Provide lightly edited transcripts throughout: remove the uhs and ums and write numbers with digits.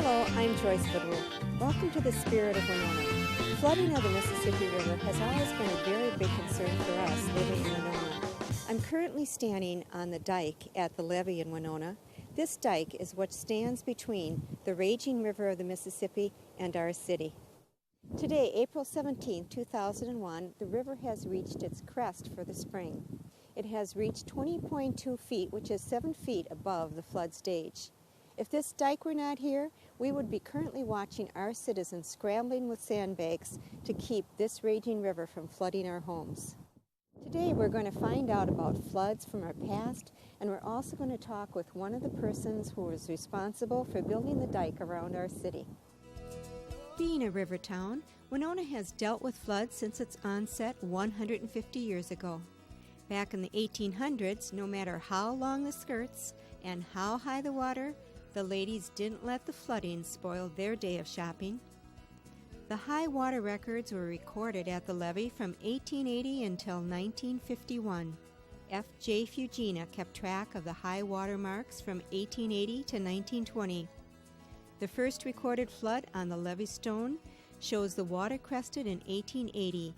Hello, I'm Joyce Woodworth. Welcome to the Spirit of Winona. Flooding of the Mississippi River has always been a very big concern for us living in Winona. I'm currently standing on the dike at the levee in Winona. This dike is what stands between the raging river of the Mississippi and our city. Today, April 17, 2001, the river has reached its crest for the spring. It has reached 20.2 feet, which is 7 feet above the flood stage. If this dike were not here, we would be currently watching our citizens scrambling with sandbags to keep this raging river from flooding our homes. Today we're going to find out about floods from our past, and we're also going to talk with one of the persons who was responsible for building the dike around our city. Being a river town, Winona has dealt with floods since its onset 150 years ago. Back in the 1800s, no matter how long the skirts and how high the water, the ladies didn't let the flooding spoil their day of shopping. The high water records were recorded at the levee from 1880 until 1951. F.J. Fugina kept track of the high water marks from 1880 to 1920. The first recorded flood on the levee stone shows the water crested in 1880,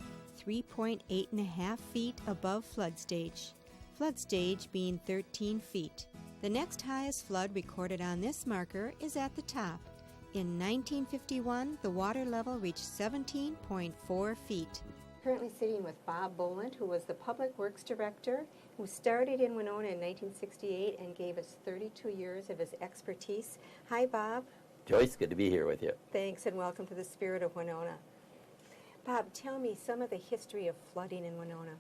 3.8 feet above flood stage being 13 feet. The next highest flood recorded on this marker is at the top. In 1951, the water level reached 17.4 feet. Currently sitting with Bob Boland, who was the Public Works Director, who started in Winona in 1968 and gave us 32 years of his expertise. Hi, Bob. Joyce, good to be here with you. Thanks, and welcome to the Spirit of Winona. Bob, tell me some of the history of flooding in Winona.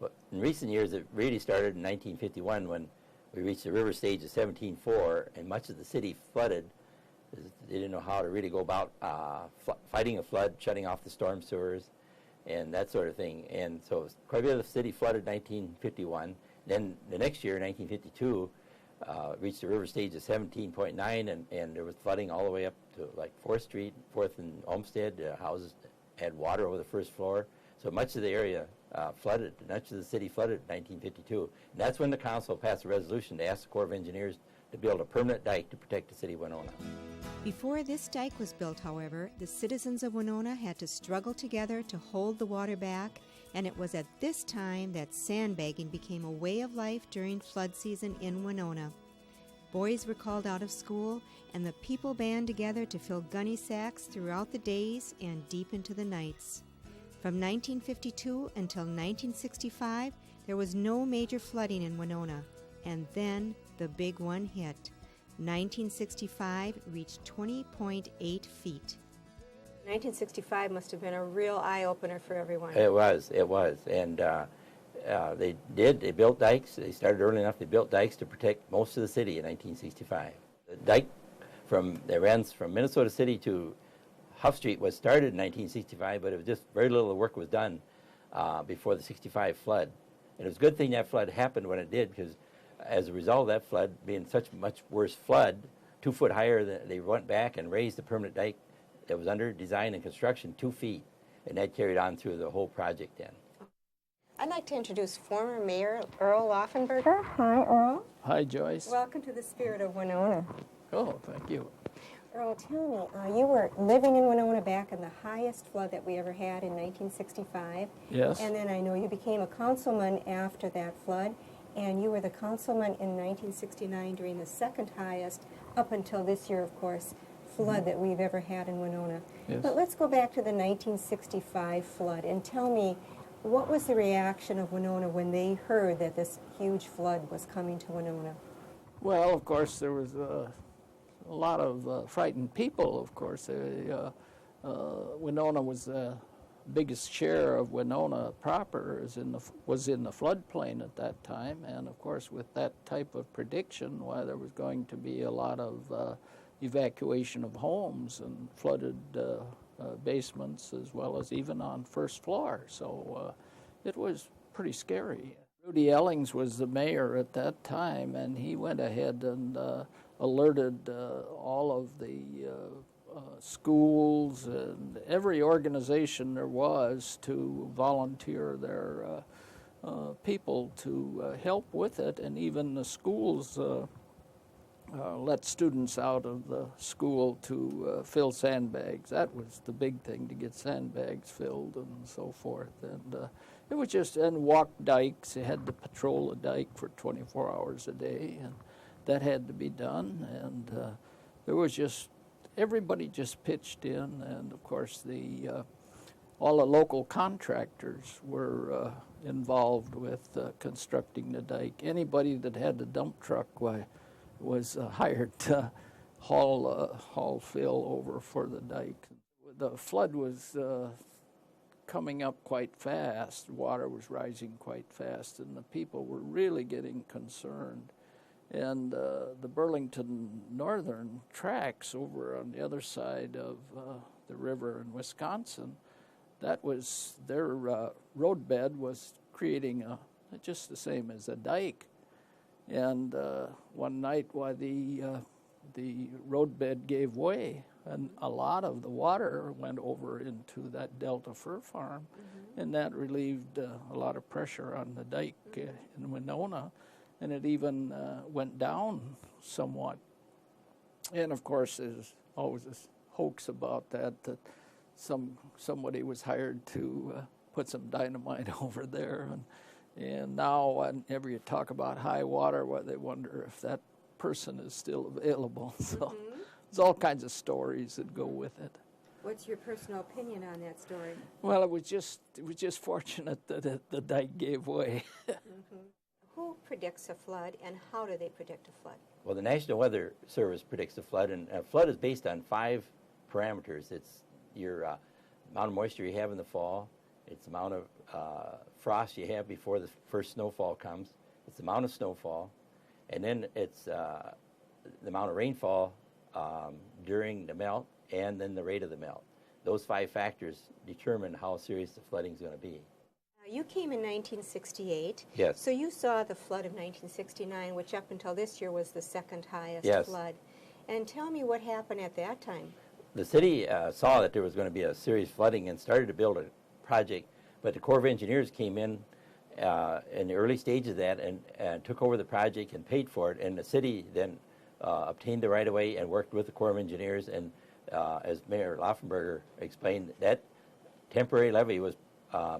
Well, in recent years, it really started in 1951 when we reached the river stage of 17.4, and much of the city flooded. They didn't know how to really go about fighting a flood, shutting off the storm sewers, and that sort of thing. And so quite a bit of the city flooded in 1951. Then the next year, 1952, reached the river stage of 17.9, and there was flooding all the way up to like 4th Street, 4th and Olmsted. Houses had water over the first floor. So much of the area flooded, much of the city flooded in 1952. And that's when the council passed a resolution to ask the Corps of Engineers to build a permanent dike to protect the city of Winona. Before this dike was built, however, the citizens of Winona had to struggle together to hold the water back, and it was at this time that sandbagging became a way of life during flood season in Winona. Boys were called out of school, and the people band together to fill gunny sacks throughout the days and deep into the nights. From 1952 until 1965, there was no major flooding in Winona, and then the big one hit. 1965 reached 20.8 feet. 1965 must have been a real eye-opener for everyone. It was. And they built dikes. They started early enough. They built dikes to protect most of the city in 1965. The dike that runs from Minnesota City to Huff Street was started in 1965, but it was just very little of the work was done before the 65 flood. And it was a good thing that flood happened when it did, because as a result of that flood being such a much worse flood, 2 foot higher, they went back and raised the permanent dike that was under design and construction 2 feet, and that carried on through the whole project then. I'd like to introduce former Mayor Earl Laufenberger. Hi, Earl. Hi, Joyce. Welcome to the Spirit of Winona. Oh, thank you. Earl, tell me, you were living in Winona back in the highest flood that we ever had in 1965. Yes. And then I know you became a councilman after that flood, and you were the councilman in 1969 during the second highest, up until this year, of course, flood that we've ever had in Winona. Yes. But let's go back to the 1965 flood and tell me, what was the reaction of Winona when they heard that this huge flood was coming to Winona? Well, of course, there was a lot of frightened people, of course. Winona was the biggest share of Winona proper was in the floodplain at that time, and of course with that type of prediction, why there was going to be a lot of evacuation of homes and flooded basements, as well as even on first floor. So it was pretty scary. Rudy Ellings was the mayor at that time, and he went ahead and alerted all of the schools and every organization there was to volunteer their people to help with it, and even the schools let students out of the school to fill sandbags. That was the big thing, to get sandbags filled and so forth. And it was just, and walk dikes. You had to patrol a dike for 24 hours a day, and that had to be done. And there was just, everybody just pitched in, and of course all the local contractors were involved with constructing the dike. Anybody that had the dump truck was hired to haul fill over for the dike. The flood was coming up quite fast. Water was rising quite fast, and the people were really getting concerned. And the Burlington Northern tracks over on the other side of the river in Wisconsin, that was their roadbed was creating just the same as a dike. And one night, while the roadbed gave way, and a lot of the water went over into that Delta fir farm, and that relieved a lot of pressure on the dike in Winona, and it even went down somewhat. And of course, there's always this hoax about that somebody was hired to put some dynamite over there, and now whenever you talk about high water, they wonder if that person is still available. So there's all kinds of stories that go with it. What's your personal opinion on that story? Well, it was just fortunate that the dike gave way. Who predicts a flood, and how do they predict a flood? Well, the National Weather Service predicts a flood, and a flood is based on 5 parameters. It's your amount of moisture you have in the fall, it's the amount of frost you have before the first snowfall comes, it's the amount of snowfall, and then it's the amount of rainfall during the melt, and then the rate of the melt. Those 5 factors determine how serious the flooding is going to be. You came in 1968. Yes. So you saw the flood of 1969, which up until this year was the second highest Yes. flood. And tell me what happened at that time. The city saw that there was going to be a serious flooding and started to build a project, but the Corps of Engineers came in the early stages of that and took over the project and paid for it, and the city then obtained the right-of-way and worked with the Corps of Engineers, and as Mayor Laufenberger explained, that temporary levee was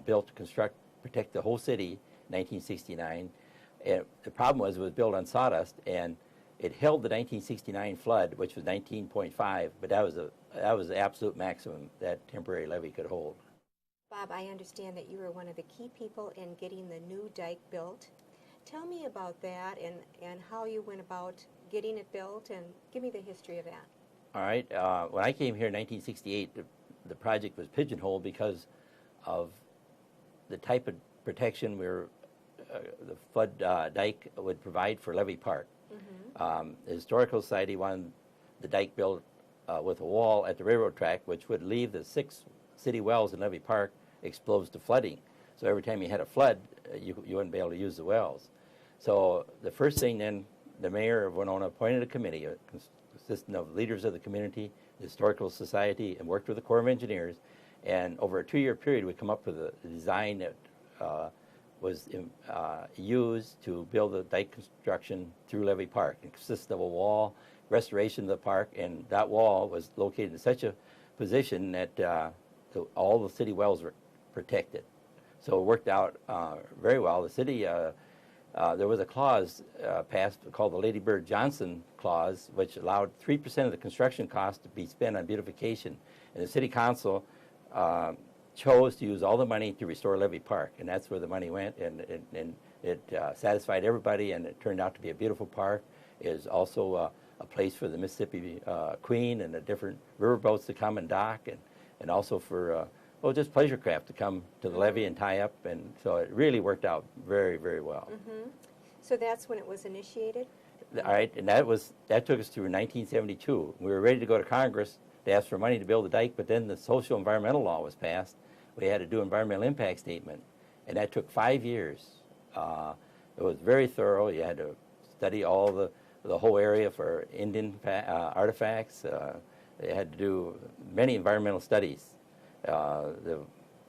built to protect the whole city in 1969. And the problem was it was built on sawdust, and it held the 1969 flood, which was 19.5, but that was the absolute maximum that temporary levee could hold. Bob, I understand that you were one of the key people in getting the new dike built. Tell me about that and how you went about getting it built, and give me the history of that. All right. When I came here in 1968, the project was pigeonholed because of the type of protection the flood dike would provide for Levee Park. The Historical Society wanted the dike built with a wall at the railroad track, which would leave the 6 city wells in Levee Park exposed to flooding. So every time you had a flood, you wouldn't be able to use the wells. So the first thing then, the mayor of Winona appointed a committee consisting of leaders of the community, the Historical Society, and worked with the Corps of Engineers. And over a 2-year period, we come up with a design that was used to build the dike construction through Levee Park. It consisted of a wall, restoration of the park, and that wall was located in such a position that all the city wells were protected. So it worked out very well. The city, there was a clause passed called the Lady Bird Johnson Clause, which allowed 3% of the construction cost to be spent on beautification. And the city council chose to use all the money to restore Levee Park, and that's where the money went, and it satisfied everybody, and it turned out to be a beautiful park. It is also a place for the Mississippi Queen and the different riverboats to come and dock, and also for just pleasure craft to come to the levee and tie up, and so it really worked out very, very well. So that's when it was initiated? All right, and that took us through 1972. We were ready to go to Congress to ask for money to build the dike, but then the social environmental law was passed. We had to do environmental impact statement, and that took 5 years. It was very thorough. You had to study all the whole area for Indian artifacts. They had to do many environmental studies. The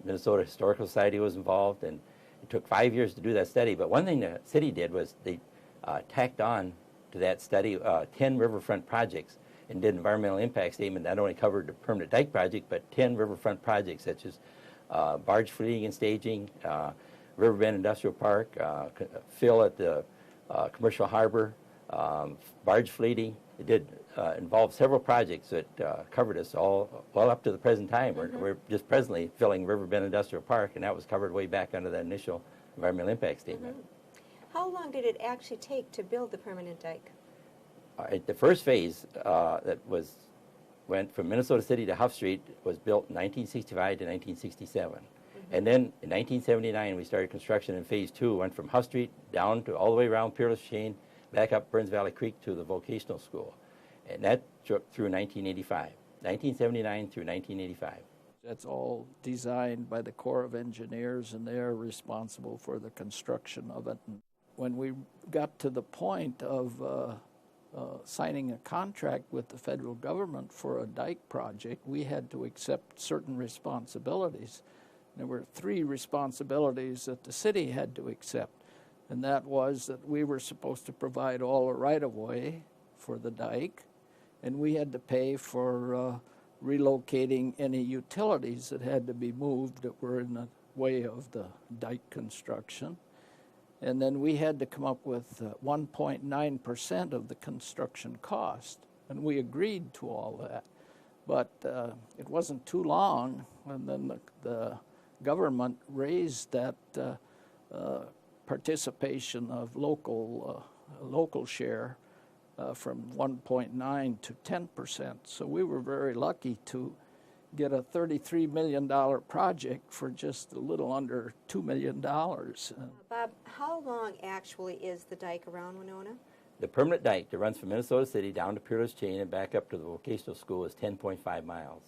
Minnesota Historical Society was involved, and it took 5 years to do that study. But one thing the city did was they tacked on to that study 10 riverfront projects and did environmental impact statement. Not only covered the permanent dike project, but 10 riverfront projects such as barge fleeting and staging, Riverbend Industrial Park, fill at the commercial harbor, barge fleeting. It did involve several projects that covered us all well up to the present time. We're just presently filling Riverbend Industrial Park, and that was covered way back under that initial environmental impact statement. How long did it actually take to build the permanent dike? The first phase went from Minnesota City to Huff Street was built in 1965 to 1967. And then in 1979, we started construction in phase 2, went from Huff Street down to all the way around Peerless Chain, back up Burns Valley Creek to the vocational school. And that took through 1985, 1979 through 1985. That's all designed by the Corps of Engineers, and they're responsible for the construction of it. When we got to the point of signing a contract with the federal government for a dike project, we had to accept certain responsibilities. There were 3 responsibilities that the city had to accept, and that was that we were supposed to provide all the right-of-way for the dike, and we had to pay for relocating any utilities that had to be moved that were in the way of the dike construction. And then we had to come up with 1.9% of the construction cost, and we agreed to all that. But it wasn't too long, and then the government raised that participation of local share from 1.9 to 10%. So we were very lucky to get a $33 million project for just a little under $2 million. Bob, how long actually is the dike around Winona? The permanent dike that runs from Minnesota City down to Peerless Chain and back up to the vocational school is 10.5 miles.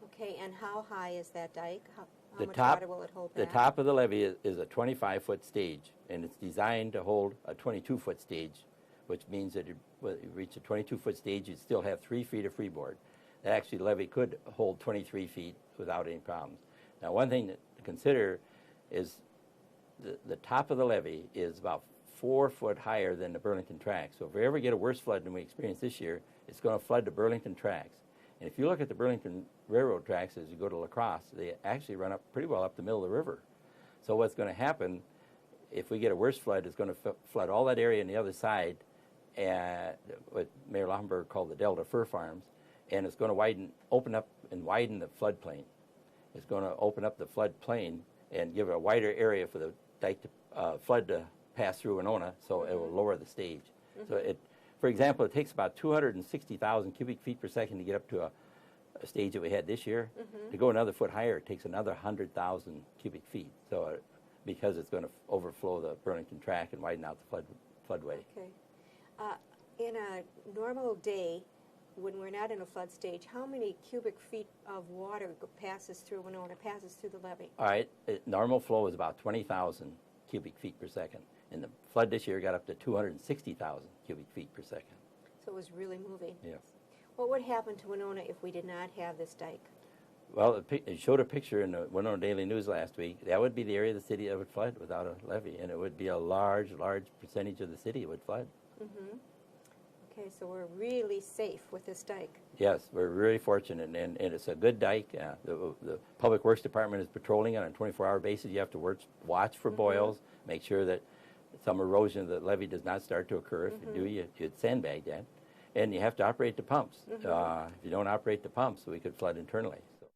Okay, and how high is that dike? How The much top, water will it hold the back? top of the levee is a 25-foot stage, and it's designed to hold a 22-foot stage, which means that when you reach a 22-foot stage, you'd still have 3 feet of freeboard. That actually, the levee could hold 23 feet without any problems. Now, one thing to consider is the top of the levee is about 4 foot higher than the Burlington tracks. So if we ever get a worse flood than we experienced this year, it's going to flood the Burlington tracks. And if you look at the Burlington Railroad tracks as you go to La Crosse, they actually run up pretty well up the middle of the river. So what's going to happen if we get a worse flood is going to flood all that area on the other side, and what Mayor Lautenberg called the Delta Fur Farms, and it's going to open up and widen the floodplain. It's going to open up the floodplain and give a wider area for the dike to flood to pass through Winona, so it will lower the stage. So for example, it takes about 260,000 cubic feet per second to get up to a stage that we had this year. To go another foot higher, it takes another 100,000 cubic feet. So because it's going to overflow the Burlington track and widen out the floodway. Okay. In a normal day, when we're not in a flood stage, how many cubic feet of water passes through Winona, passes through the levee? All right, normal flow is about 20,000 cubic feet per second. And the flood this year got up to 260,000 cubic feet per second. So it was really moving. Yes. What would happen to Winona if we did not have this dike? Well, it showed a picture in the Winona Daily News last week. That would be the area of the city that would flood without a levee, and it would be a large percentage of the city that would flood. Okay, so we're really safe with this dike. Yes, we're really fortunate, and it's a good dike. The Public Works Department is patrolling it on a 24-hour basis. You have to watch for boils, make sure that some erosion of the levee does not start to occur. If you do, you'd sandbag that. And you have to operate the pumps. If you don't operate the pumps, we could flood internally. So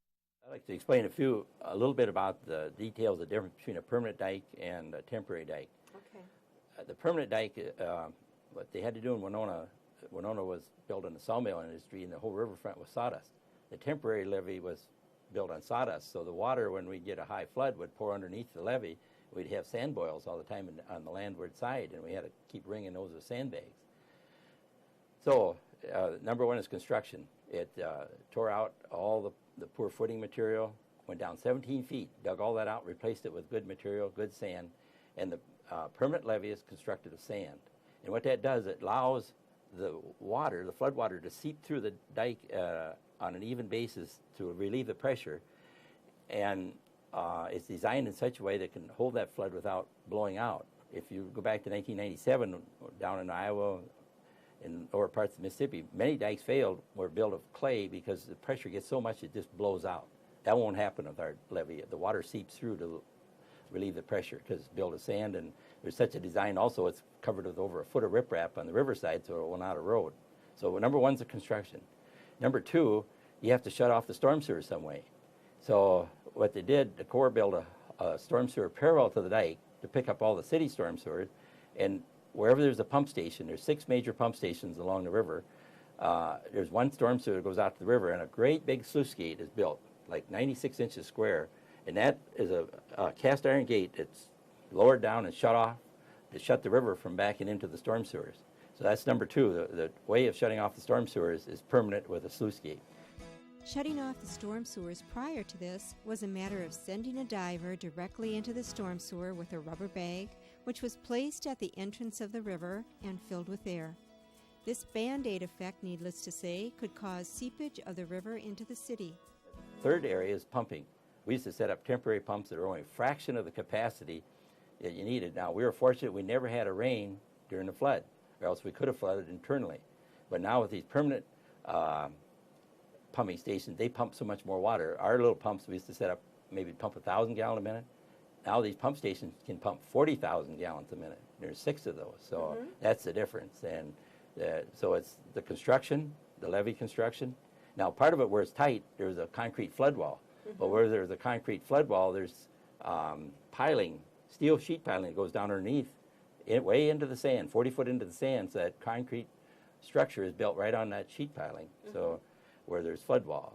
I'd like to explain a little bit about the details, the difference between a permanent dike and a temporary dike. Okay. The permanent dike, what they had to do in Winona was built in the sawmill industry, and the whole riverfront was sawdust. The temporary levee was built on sawdust, so the water, when we get a high flood, would pour underneath the levee. We'd have sand boils all the time on the landward side, and we had to keep wringing those with sandbags. So number one is construction. It tore out all the poor footing material, went down 17 feet, dug all that out, replaced it with good material, good sand, and the permanent levee is constructed of sand. And what that does, it allows the flood water to seep through the dike on an even basis to relieve the pressure, and it's designed in such a way that it can hold that flood without blowing out. If you go back to 1997, down in Iowa, in lower parts of Mississippi, many dikes failed were built of clay because the pressure gets so much it just blows out. That won't happen with our levee. The water seeps through to relieve the pressure because it's built of sand, and there's such a design also, it's covered with over a foot of riprap on the riverside so it will not erode. So number one's the construction. Number two, you have to shut off the storm sewer some way. So what they did, the Corps built a storm sewer parallel to the dike to pick up all the city storm sewers, and wherever there's a pump station, there's 6 major pump stations along the river. There's one storm sewer that goes out to the river, and a great big sluice gate is built, like 96 inches square, and that is a cast iron gate that's lowered down and shut off to shut the river from backing into the storm sewers. So that's number two. The way of shutting off the storm sewers is permanent with a sluice gate. Shutting off the storm sewers prior to this was a matter of sending a diver directly into the storm sewer with a rubber bag, which was placed at the entrance of the river and filled with air. This Band-Aid effect, needless to say, could cause seepage of the river into the city. Third area is pumping. We used to set up temporary pumps that are only a fraction of the capacity that you needed. Now, we were fortunate we never had a rain during the flood, or else we could have flooded internally. But now with these permanent pumping stations, they pump so much more water. Our little pumps, we used to set up, maybe pump 1,000 gallons a minute. Now these pump stations can pump 40,000 gallons a minute. There's 6 of those, so that's the difference. And so it's the construction, the levee construction. Now part of it where it's tight, there's a concrete flood wall. But where there's a concrete flood wall, there's piling, steel sheet piling that goes down underneath, way into the sand, 40 foot into the sand, so that concrete structure is built right on that sheet piling. So where there's flood wall.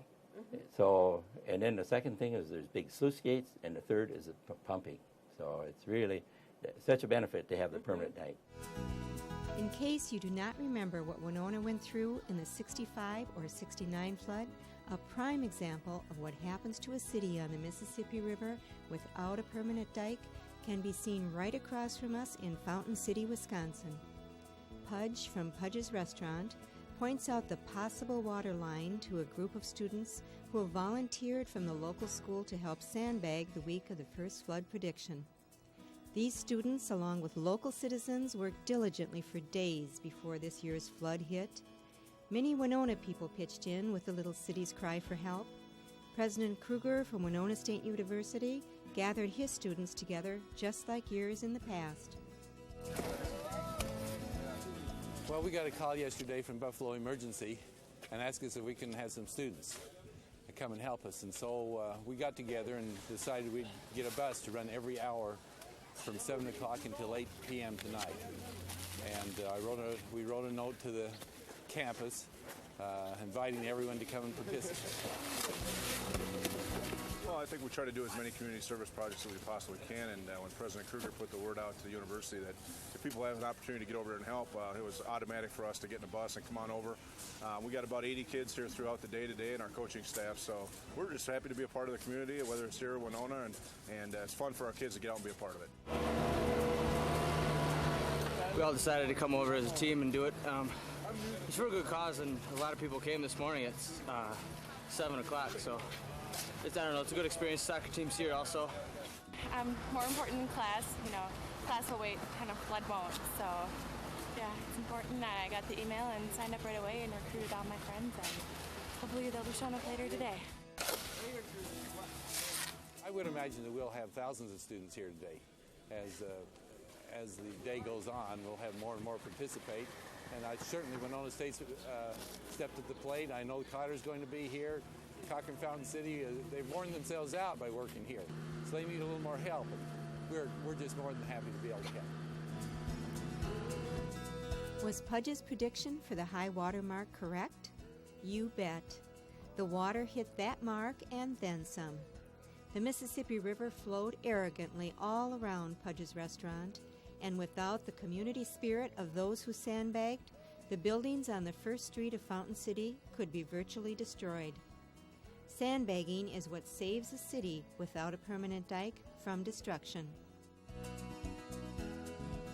So, and then the second thing is there's big sluice gates, and the third is the pumping. So it's really such a benefit to have the permanent dike. In case you do not remember what Winona went through in the 65 or 69 flood, a prime example of what happens to a city on the Mississippi River without a permanent dike can be seen right across from us in Fountain City, Wisconsin. Pudge from Pudge's Restaurant points out the possible water line to a group of students who have volunteered from the local school to help sandbag the week of the first flood prediction. These students, along with local citizens, worked diligently for days before this year's flood hit. Many Winona people pitched in with the little city's cry for help. President Krueger from Winona State University gathered his students together just like years in the past. Well, we got a call yesterday from Buffalo Emergency and asked us if we can have some students come and help us. And so we got together and decided we'd get a bus to run every hour from 7 o'clock until 8 p.m. tonight. And we wrote a note to the campus inviting everyone to come and participate. Well, I think we try to do as many community service projects as we possibly can, and when President Krueger put the word out to the university that if people have an opportunity to get over there and help, it was automatic for us to get in a bus and come on over. We got about 80 kids here throughout the day today and our coaching staff, so we're just happy to be a part of the community, whether it's here in Winona, and it's fun for our kids to get out and be a part of it. We all decided to come over as a team and do it. It's for a good cause, and a lot of people came this morning at 7 o'clock, so I don't know, it's a good experience. Soccer team's here also. More important in class, class will wait, kind of flood won't. So, yeah, it's important that I got the email and signed up right away and recruited all my friends, and hopefully they'll be showing up later today. I would imagine that we'll have thousands of students here today. As the day goes on, we'll have more and more participate. And certainly Winona State's stepped at the plate. I know Cotter's going to be here. Cochran Fountain City, they've worn themselves out by working here. So they need a little more help. And we're just more than happy to be able to help. Was Pudge's prediction for the high water mark correct? You bet. The water hit that mark and then some. The Mississippi River flowed arrogantly all around Pudge's Restaurant, and without the community spirit of those who sandbagged, the buildings on the first street of Fountain City could be virtually destroyed. Sandbagging is what saves a city without a permanent dike from destruction.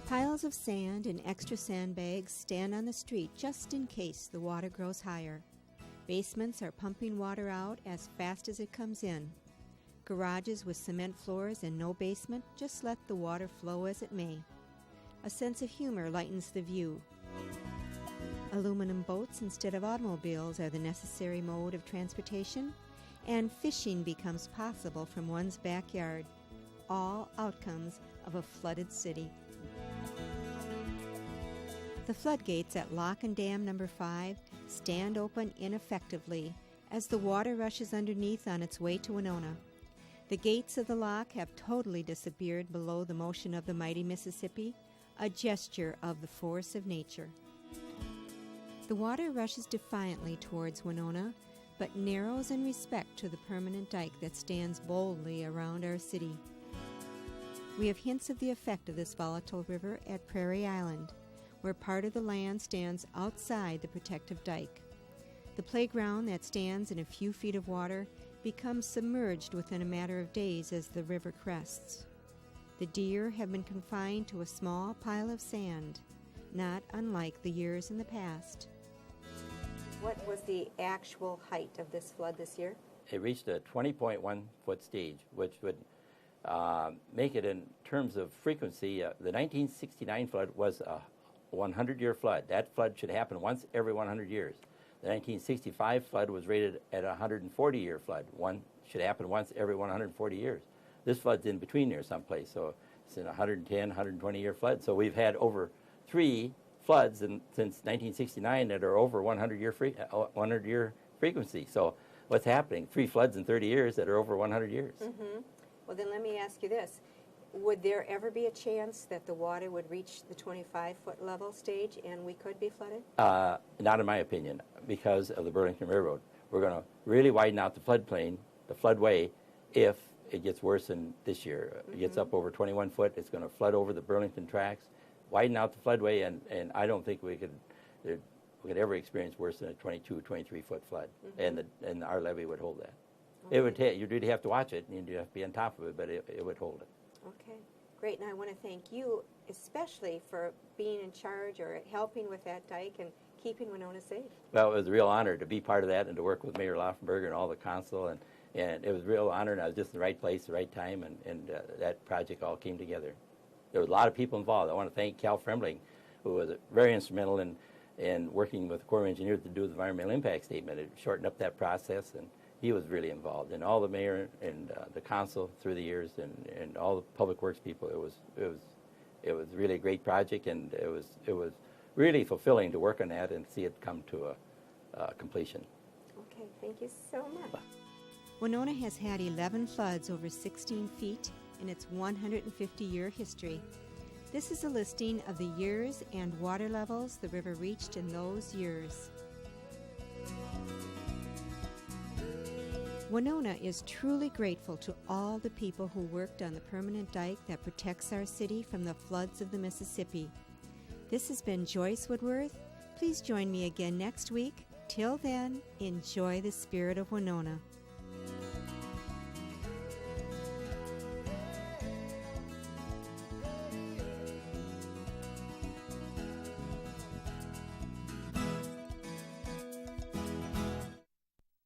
Piles of sand and extra sandbags stand on the street just in case the water grows higher. Basements are pumping water out as fast as it comes in. Garages with cement floors and no basement just let the water flow as it may. A sense of humor lightens the view. Aluminum boats instead of automobiles are the necessary mode of transportation, and fishing becomes possible from one's backyard. All outcomes of a flooded city. The floodgates at Lock and Dam Number 5 stand open ineffectively as the water rushes underneath on its way to Winona. The gates of the lock have totally disappeared below the motion of the mighty Mississippi, a gesture of the force of nature. The water rushes defiantly towards Winona, but narrows in respect to the permanent dike that stands boldly around our city. We have hints of the effect of this volatile river at Prairie Island, where part of the land stands outside the protective dike. The playground that stands in a few feet of water becomes submerged within a matter of days as the river crests. The deer have been confined to a small pile of sand, not unlike the years in the past. What was the actual height of this flood this year? It reached a 20.1 foot stage, which would make it in terms of frequency. The 1969 flood was a 100-year flood. That flood should happen once every 100 years. The 1965 flood was rated at a 140-year flood. One should happen once every 140 years. This flood's in between there someplace, so it's in a 110, 120-year flood. So we've had over 3 floods since 1969 that are over 100-year frequency. So what's happening? 3 floods in 30 years that are over 100 years. Mm-hmm. Well, then let me ask you this. Would there ever be a chance that the water would reach the 25-foot level stage and we could be flooded? Not in my opinion, because of the Burlington Railroad. We're going to really widen out the floodplain, the floodway, if it gets worse than this year. It gets up over 21 foot, it's going to flood over the Burlington tracks, widen out the floodway, and I don't think we could ever experience worse than a 22, 23-foot flood, and our levee would hold that. Okay. It would you'd really have to watch it, and you'd have to be on top of it, but it would hold it. Okay, great. And I want to thank you especially for being in charge or helping with that dike and keeping Winona safe. Well, it was a real honor to be part of that and to work with Mayor Laufenberger and all the council, and it was a real honor, and I was just in the right place, the right time, and that project all came together. There was a lot of people involved. I want to thank Cal Fremling, who was very instrumental in working with the Corps of Engineers to do the environmental impact statement. It shortened up that process, and he was really involved, and all the mayor and the council through the years, and all the public works people. It was really a great project, and it was really fulfilling to work on that and see it come to a completion. Okay, thank you so much. Winona has had 11 floods over 16 feet in its 150-year history. This is a listing of the years and water levels the river reached in those years. Winona is truly grateful to all the people who worked on the permanent dike that protects our city from the floods of the Mississippi. This has been Joyce Woodworth. Please join me again next week. Till then, enjoy the Spirit of Winona.